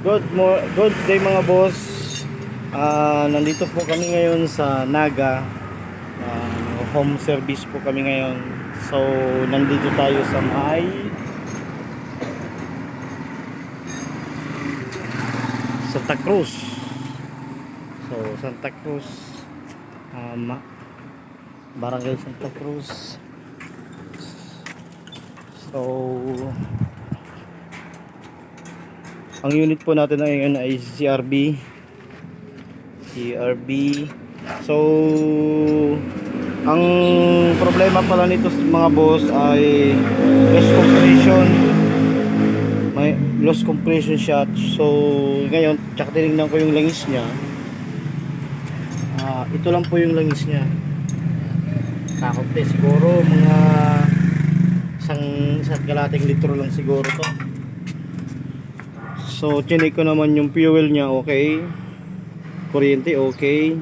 Good day mga boss. Nandito po kami ngayon sa Naga. Home service po kami ngayon. So nandito tayo sa Santa Cruz. So Santa Cruz, Barangay Santa Cruz. So ang unit po natin ngayon ay CRB. So ang problema pala nito mga boss ay loss compression. May loss compression shot. So ngayon tsaka tinignan ko yung langis niya. Ito lang po yung langis niya. Kakunti siguro mga isang kalating litro lang siguro to. So chinek ko naman yung fuel niya, okay. Kuryente okay.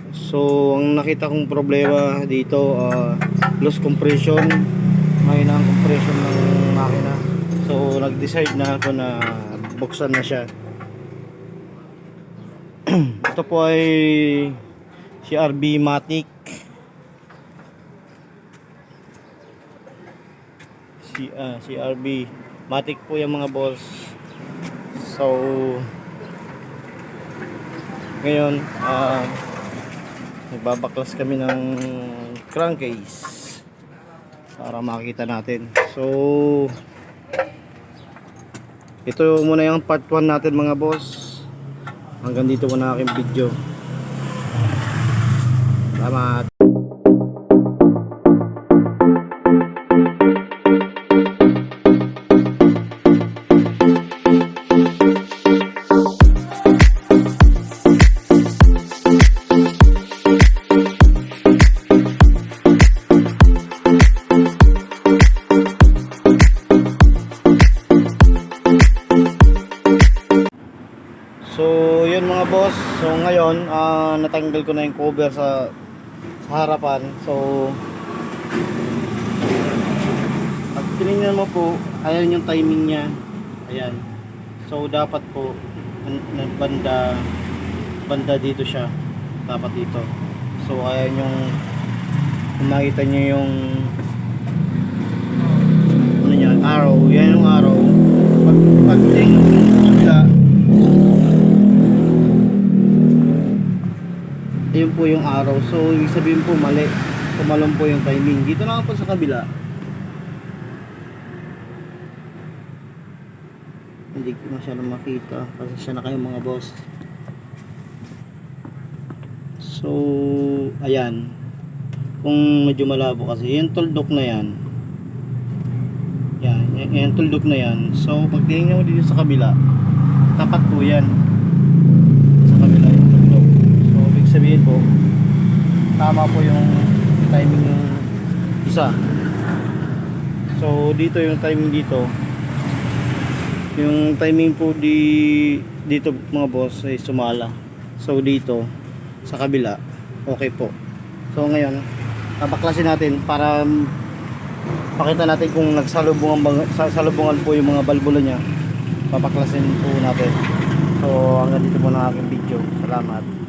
So ang nakita kong problema dito, loss compression. Mahina ang compression ng makina. So nag-decide na ako na buksan na siya. Ito po ay CRB Matic. CRB Matic po yung mga boss. So ngayon nagbabaklas kami ng crankcase para makita natin. So ito muna yung part 1 natin mga boss. Hanggang dito muna aking video. Salamat. So yun mga boss. So ngayon natanggal ko na yung cover sa harapan. So pag tinignan mo po, ayan yung timing nya. Ayan. So dapat po banda dito siya. Dapat dito. So ayan yung kung makita nyo yung ano nya, arrow. Yan yung arrow. Pag tingin mo kabila, yun po yung araw. So ibig sabihin po mali, kumalong po yung timing. Dito na po sa kabila, hindi ko masyadong makita kasi siya na kayo mga boss. So ayan, kung medyo malabo kasi yung tuldok na yan, yan tuldok na yan. So pag tingnan mo dito sa kabila, tapat po yan sa kabila yung tuldok. So ibig sabihin po tama po yung timing ng isa. So dito yung timing dito, yung timing po dito mga boss ay sumala. So dito sa kabila okay po. So ngayon babaklasin natin para pakita natin kung nagsalubungan po yung mga balbula niya. Babaklasin po natin. So hanggang dito muna ang aking video. Salamat.